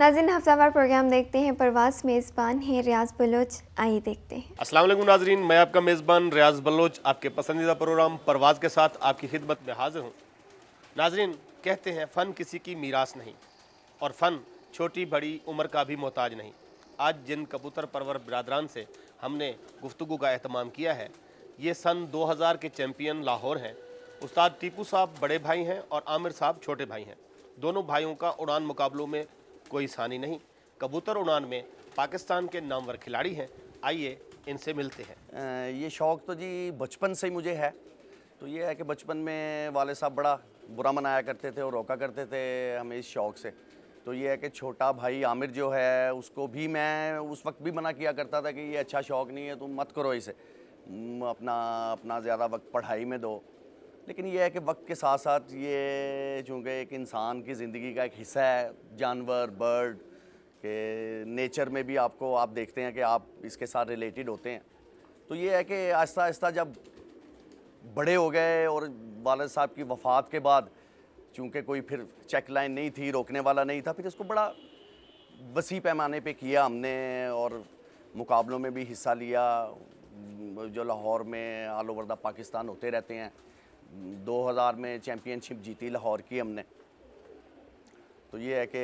नाज़रीन, हफ्तावार प्रोग्राम देखते हैं। परवाज़ मेज़बान है रियाज बलोच। आइए देखते हैं। अस्सलाम वालेकुम नाजरीन, मैं आपका मेज़बान रियाज बलोच आपके पसंदीदा प्रोग्राम परवाज़ के साथ आपकी खिदमत में हाजिर हूँ। नाजरीन, कहते हैं फ़न किसी की मीरास नहीं और फ़न छोटी बड़ी उम्र का भी मोहताज नहीं। आज जिन कबूतर परवर बिरादरान से हमने गुफ्तगू का एहतमाम किया है, ये सन 2000 के चैम्पियन लाहौर हैं। उस्ताद टीपू साहब बड़े भाई हैं और आमिर साहब छोटे भाई हैं। दोनों भाइयों का उड़ान मुकाबलों में कोई सानी नहीं। कबूतर उड़ान में पाकिस्तान के नामवर खिलाड़ी हैं। आइए इनसे मिलते हैं। ये शौक़ तो जी बचपन से ही मुझे है। तो ये है कि बचपन में वाले साहब बड़ा बुरा मनाया करते थे और रोका करते थे हमें इस शौक़ से। तो ये है कि छोटा भाई आमिर जो है उसको भी मैं उस वक्त भी मना किया करता था कि ये अच्छा शौक़ नहीं है, तुम मत करो इसे, अपना अपना ज़्यादा वक्त पढ़ाई में दो। लेकिन ये है कि वक्त के साथ साथ ये चूँकि एक इंसान की ज़िंदगी का एक हिस्सा है, जानवर बर्ड कि नेचर में भी आपको आप देखते हैं कि आप इसके साथ रिलेटेड होते हैं। तो ये है कि आहिस्ता आहिस्ता जब बड़े हो गए और वालिद साहब की वफ़ात के बाद चूँकि कोई फिर चेक लाइन नहीं थी, रोकने वाला नहीं था, फिर इसको बड़ा वसी पैमाने पे किया हमने और मुकाबलों में भी हिस्सा लिया जो लाहौर में ऑल ओवर द पाकिस्तान होते रहते हैं। 2000 में चैम्पियनशिप जीती लाहौर की हमने। तो ये है कि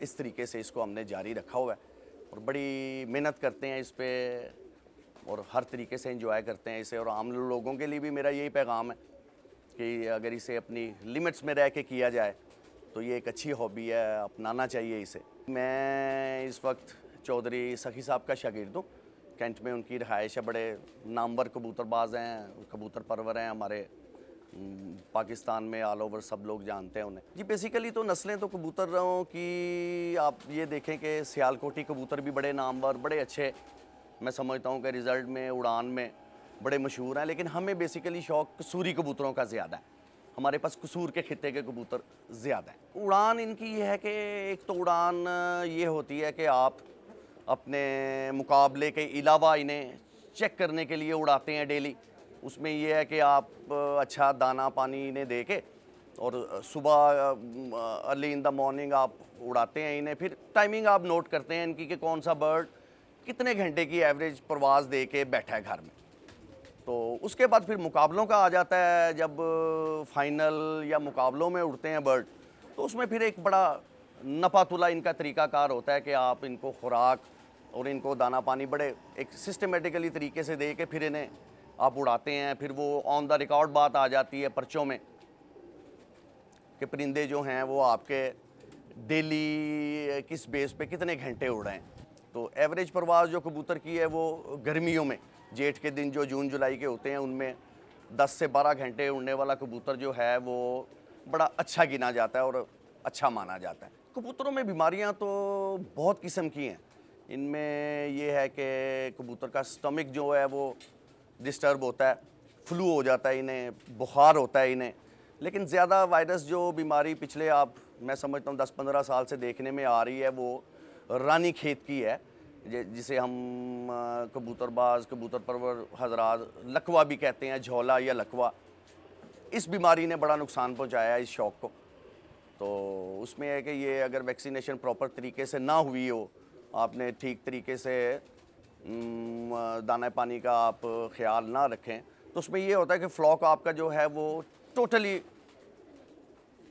इस तरीके से इसको हमने जारी रखा हुआ है और बड़ी मेहनत करते हैं इस पे और हर तरीके से एंजॉय करते हैं इसे। और आम लोगों के लिए भी मेरा यही पैगाम है कि अगर इसे अपनी लिमिट्स में रह के किया जाए तो ये एक अच्छी हॉबी है, अपनाना चाहिए इसे। मैं इस वक्त चौधरी सखी साहब का शागिर्द हूँ। कैंट में उनकी रहायश है। बड़े नामवर कबूतरबाज हैं, कबूतर परवर हैं हमारे पाकिस्तान में ऑल ओवर, सब लोग जानते हैं उन्हें जी। बेसिकली तो नस्लें तो कबूतरों की आप ये देखें कि सियालकोटी कबूतर भी बड़े नामवर, बड़े अच्छे, मैं समझता हूँ कि रिज़ल्ट में उड़ान में बड़े मशहूर हैं। लेकिन हमें बेसिकली शौक़ कसूरी कबूतरों का ज़्यादा है। हमारे पास कसूर के खित्ते के कबूतर ज़्यादा है। उड़ान इनकी ये है कि एक तो उड़ान ये होती है कि आप अपने मुकाबले के अलावा इन्हें चेक करने के लिए उड़ाते हैं डेली। उसमें यह है कि आप अच्छा दाना पानी इन्हें दे के और सुबह अर्ली इन द मॉर्निंग आप उड़ाते हैं इन्हें। फिर टाइमिंग आप नोट करते हैं इनकी कि कौन सा बर्ड कितने घंटे की एवरेज परवाज़ दे के बैठा है घर में। तो उसके बाद फिर मुकाबलों का आ जाता है। जब फाइनल या मुकाबलों में उड़ते हैं बर्ड तो उसमें फिर एक बड़ा नपातुला इनका तरीक़ाकार होता है कि आप इनको खुराक और इनको दाना पानी बड़े एक सिस्टमेटिकली तरीके से दे के फिर इन्हें आप उड़ाते हैं। फिर वो ऑन द रिकॉर्ड बात आ जाती है पर्चों में कि परिंदे जो हैं वो आपके डेली किस बेस पे कितने घंटे उड़े हैं। तो एवरेज परवाज़ जो कबूतर की है वो गर्मियों में जेठ के दिन जो जून जुलाई के होते हैं उनमें 10 से 12 घंटे उड़ने वाला कबूतर जो है वो बड़ा अच्छा गिना जाता है और अच्छा माना जाता है। कबूतरों में बीमारियां तो बहुत किस्म की हैं। इनमें ये है कि कबूतर का स्टमक जो है वो डिस्टर्ब होता है, फ्लू हो जाता है इन्हें, बुखार होता है इन्हें। लेकिन ज़्यादा वायरस जो बीमारी पिछले आप मैं समझता हूँ 10-15 साल से देखने में आ रही है वो रानी खेत की है, जिसे हम कबूतरबाज कबूतर परवर हजरात लकवा भी कहते हैं, झोला या लकवा। इस बीमारी ने बड़ा नुकसान पहुंचाया है इस शौक़ को। तो उसमें है कि ये अगर वैक्सीनेशन प्रॉपर तरीके से ना हुई हो, आपने ठीक तरीके से दाना पानी का आप ख्याल ना रखें तो उसमें ये होता है कि फ्लॉक आपका जो है वो टोटली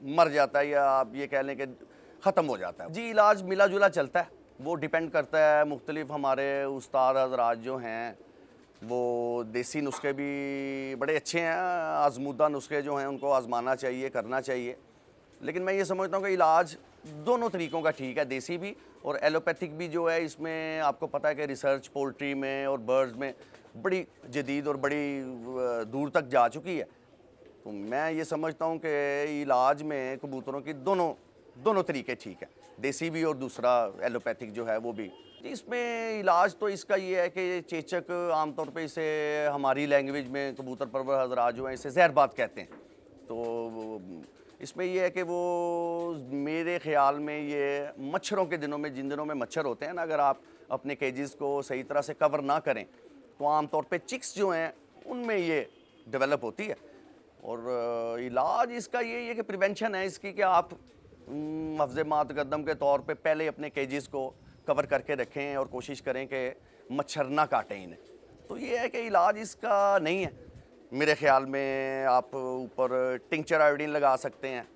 मर जाता है या आप ये कह लें कि ख़त्म हो जाता है जी। इलाज मिला जुला चलता है, वो डिपेंड करता है। मुख्तलिफ हमारे उस्ताद हज़रात जो हैं वो देसी नुस्खे भी बड़े अच्छे हैं, आजमूदा नुस्खे जो हैं उनको आजमाना चाहिए, करना चाहिए। लेकिन मैं ये समझता हूँ कि इलाज दोनों तरीक़ों का ठीक है, देसी भी और एलोपैथिक भी जो है। इसमें आपको पता है कि रिसर्च पोल्ट्री में और बर्ड्स में बड़ी जदीद और बड़ी दूर तक जा चुकी है। तो मैं ये समझता हूँ कि इलाज में कबूतरों की दोनों तरीके ठीक है, देसी भी और दूसरा एलोपैथिक जो है वो भी। इसमें इलाज तो इसका ये है कि चेचक आमतौर पे इसे हमारी लैंग्वेज में कबूतर परवर हज़रात जो हैं इसे जहरबात कहते हैं। तो इसमें यह है कि वो मेरे ख़्याल में ये मच्छरों के दिनों में, जिन दिनों में मच्छर होते हैं ना, अगर आप अपने केजेस को सही तरह से कवर ना करें तो आमतौर पे चिक्स जो हैं उनमें ये डेवलप होती है। और इलाज इसका ये है कि प्रिवेंशन है इसकी कि आप हफ्ज़े मातकद्दम के तौर पे पहले अपने केजेस को कवर करके रखें और कोशिश करें कि मच्छर ना काटें इन्हें। तो ये है कि इलाज इसका नहीं है मेरे ख़्याल में। आप ऊपर टिंचर आयोडीन लगा सकते हैं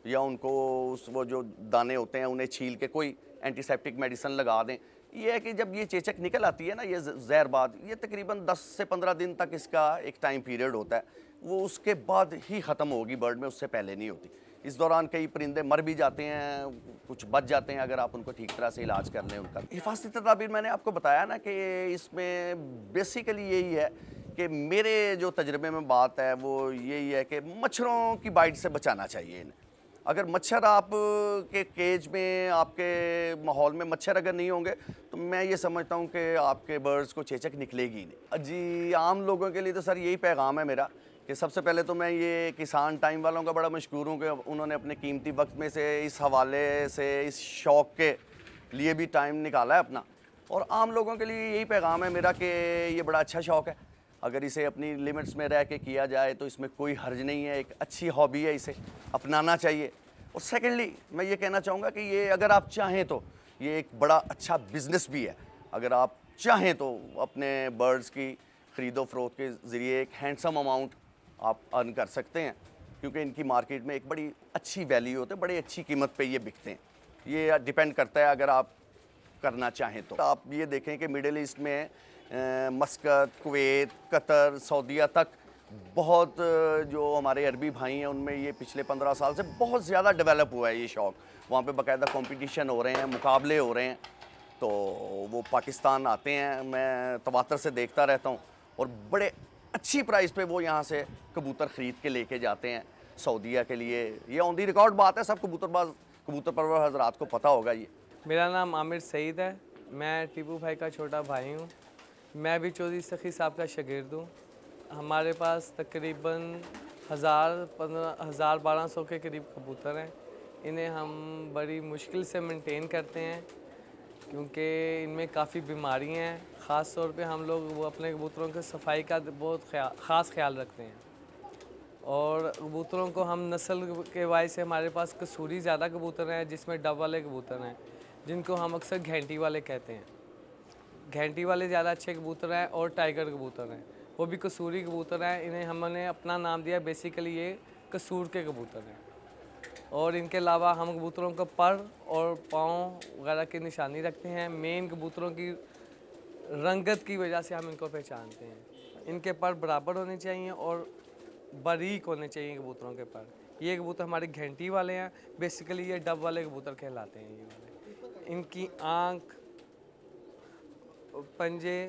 या उनको उस वो जो दाने होते हैं उन्हें छील के कोई एंटीसेप्टिक मेडिसिन लगा दें। ये है कि जब ये चेचक निकल आती है ना, ये जहरबाद, ये तकरीबन 10 से 15 दिन तक इसका एक टाइम पीरियड होता है। वो उसके बाद ही ख़त्म होगी बर्ड में, उससे पहले नहीं होती। इस दौरान कई परिंदे मर भी जाते हैं, कुछ बच जाते हैं अगर आप उनको ठीक तरह से इलाज कर लें उनका। हिफाजती तदाबीर मैंने आपको बताया ना कि इसमें बेसिकली यही है कि मेरे जो तजर्बे में बात है वो यही है कि मच्छरों की बाइट से बचाना चाहिए इन्हें। अगर मच्छर आप के केज में, आपके माहौल में मच्छर अगर नहीं होंगे तो मैं ये समझता हूँ कि आपके बर्ड्स को चेचक निकलेगी नहीं। जी, आम लोगों के लिए तो सर यही पैगाम है मेरा कि सबसे पहले तो मैं ये किसान टाइम वालों का बड़ा मशकूर हूँ कि उन्होंने अपने कीमती वक्त में से इस हवाले से, इस शौक़ के लिए भी टाइम निकाला है अपना। और आम लोगों के लिए यही पैगाम है मेरा कि ये बड़ा अच्छा शौक़ है, अगर इसे अपनी लिमिट्स में रह के किया जाए तो इसमें कोई हर्ज नहीं है, एक अच्छी हॉबी है, इसे अपनाना चाहिए। और सेकेंडली मैं ये कहना चाहूँगा कि ये अगर आप चाहें तो ये एक बड़ा अच्छा बिज़नेस भी है। अगर आप चाहें तो अपने बर्ड्स की ख़रीदो फ़रोख्त के ज़रिए एक हैंडसम अमाउंट आप अर्न कर सकते हैं, क्योंकि इनकी मार्केट में एक बड़ी अच्छी वैल्यू होती है, बड़ी अच्छी कीमत पे ये बिकते हैं। ये डिपेंड करता है अगर आप करना चाहें तो। आप ये देखें कि मिडिल ईस्ट में मस्कत, कुवैत, कतर, सऊदीया तक बहुत जो हमारे अरबी भाई हैं उनमें ये पिछले 15 साल से बहुत ज़्यादा डेवलप हुआ है ये शौक़। वहाँ पे बाकायदा कंपटीशन हो रहे हैं, मुकाबले हो रहे हैं, तो वो पाकिस्तान आते हैं, मैं तवातर से देखता रहता हूँ, और बड़े अच्छी प्राइस पे वो यहाँ से कबूतर ख़रीद के लेके जाते हैं सऊदीया के लिए। ये ऑन दी रिकॉर्ड बात है, सब कबूतर परवर हजरात को पता होगा ये। मेरा नाम आमिर सईद है, मैं टीपू भाई का छोटा भाई हूँ। मैं भी चौधरी सखी साहब का शागिर्द हूँ। हमारे पास तकरीबन 1200 के करीब कबूतर हैं। इन्हें हम बड़ी मुश्किल से मेंटेन करते हैं क्योंकि इनमें काफ़ी बीमारियाँ हैं। ख़ास तौर पे हम लोग वो अपने कबूतरों की सफाई का बहुत ख़ास ख्याल रखते हैं। और कबूतरों को हम नस्ल के वाइज से हमारे पास कसूरी ज़्यादा कबूतर हैं, जिसमें डब वाले कबूतर हैं जिनको हम अक्सर घंटी वाले कहते हैं। घंटी वाले ज़्यादा अच्छे कबूतर हैं और टाइगर कबूतर हैं, वो भी कसूरी कबूतर हैं। इन्हें हमने अपना नाम दिया, बेसिकली ये कसूर के कबूतर हैं। और इनके अलावा हम कबूतरों का पर और पाँव वगैरह की निशानी रखते हैं। मेन कबूतरों की रंगत की वजह से हम इनको पहचानते हैं। इनके पर बराबर होने चाहिए और बारीक होने चाहिए कबूतरों के पर। ये कबूतर हमारे घंटी वाले हैं, बेसिकली ये डब वाले कबूतर कहलाते हैं ये वाले। इनकी आँख, पंजे,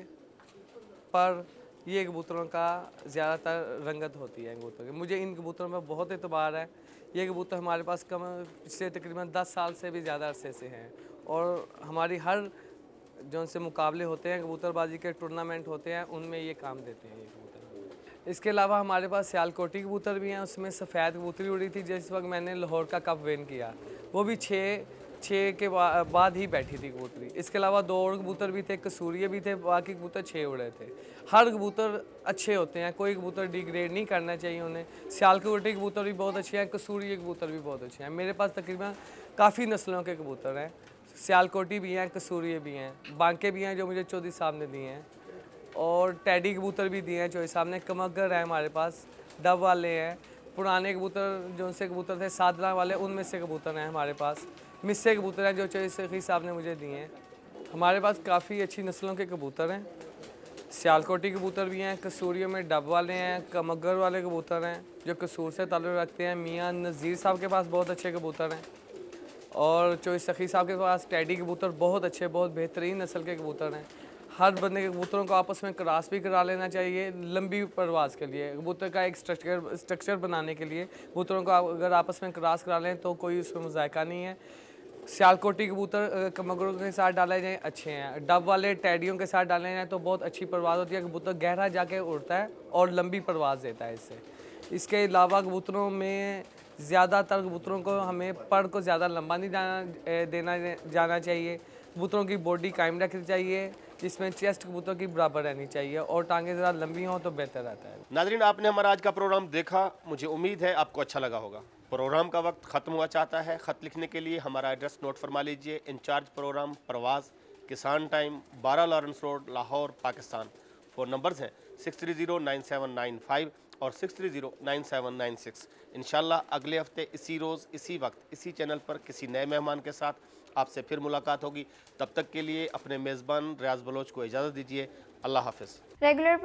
पर, ये कबूतरों का ज़्यादातर रंगत होती है कबूतर की। मुझे इन कबूतरों में बहुत एतबार है। ये कबूतर हमारे पास पिछले तकरीबन 10 साल से भी ज़्यादा अरसे से हैं, और हमारी हर जो उनसे मुकाबले होते हैं, कबूतरबाजी के टूर्नामेंट होते हैं, उनमें ये काम देते हैं ये कबूतर। इसके अलावा हमारे पास सियालकोटी कबूतर भी हैं, उसमें सफ़ेद कबूतरी उड़ी थी जिस वक्त मैंने लाहौर का कप विन किया, वो भी छः के बाद ही बैठी थी कबूतरी। इसके अलावा 2 और कबूतर भी थे, कसूरिये भी थे, बाकी कबूतर 6 उड़े थे। हर कबूतर अच्छे होते हैं, कोई कबूतर डिग्रेड नहीं करना चाहिए उन्हें। सियालकोटी कबूतर भी बहुत अच्छे हैं, कसूरिये कबूतर भी बहुत अच्छे हैं। मेरे पास तकरीबन काफ़ी नस्लों के कबूतर हैं, सियालकोटी भी हैं, कसूरिये भी हैं, बांके भी हैं जो मुझे चौधरी साहब ने दिए हैं, और टैडी कबूतर भी दिए हैं चौधरी साहब ने। कमगर है हमारे पास, डब वाले हैं, पुराने कबूतर जो उनसे कबूतर थे सादला वाले, उनमें से कबूतर हैं हमारे पास। मिस्से कबूतर हैं जो चौधरी सखी साहब ने मुझे दिए हैं। हमारे पास काफ़ी अच्छी नस्लों के कबूतर हैं। सियालकोटी कबूतर भी हैं, कसूरियों में डब वाले हैं, कमगर वाले कबूतर हैं जो कसूर से ताल्लुक़ रखते हैं। मियाँ नज़ीर साहब के पास बहुत अच्छे कबूतर हैं, और चौधरी सखी साहब के पास टैडी कबूतर बहुत अच्छे, बहुत बेहतरीन नस्ल के कबूतर हैं। हर बंदे के कबूतरों को आपस में क्रॉस भी करा लेना चाहिए लंबी परवाज़ के लिए। कबूतर का एक स्ट्रक्चर बनाने के लिए कबूतरों को अगर आपस में क्रॉस करा लें तो कोई उसमें मुज़ायका नहीं है। सियालकोटी कबूतर कमगरों के साथ डाले जाएँ अच्छे हैं, डब वाले टैडियों के साथ डाले जाएँ तो बहुत अच्छी परवाज़ होती है। कबूतर गहरा जाके उड़ता है और लंबी परवाज़ देता है इससे। इसके अलावा कबूतरों में ज़्यादातर कबूतरों को हमें पर को ज़्यादा लंबा नहीं देना जाना चाहिए। कबूतरों की बॉडी कायम रखनी चाहिए, जिसमें चेस्ट कबूतर की बराबर रहनी चाहिए, और टांगें ज़रा लंबी हों तो बेहतर रहता है। नाज़रीन, आपने हमारा आज का प्रोग्राम देखा, मुझे उम्मीद है आपको अच्छा लगा होगा। प्रोग्राम का वक्त ख़त्म हुआ चाहता है। ख़त लिखने के लिए हमारा एड्रेस नोट फरमा लीजिए। इंचार्ज प्रोग्राम परवाज़, किसान time, 12 Lawrence road, Lahore, Pakistan. Phone numbers हैं 6309795 और 6309796। इंशाल्लाह अगले हफ्ते इसी रोज़, इसी वक्त, इसी चैनल पर किसी नए मेहमान के साथ आपसे फिर मुलाकात होगी। तब तक के लिए अपने मेज़बान रियाज बलोच को इजाज़त दीजिए। अल्लाह हाफ़िज़। रेगुलर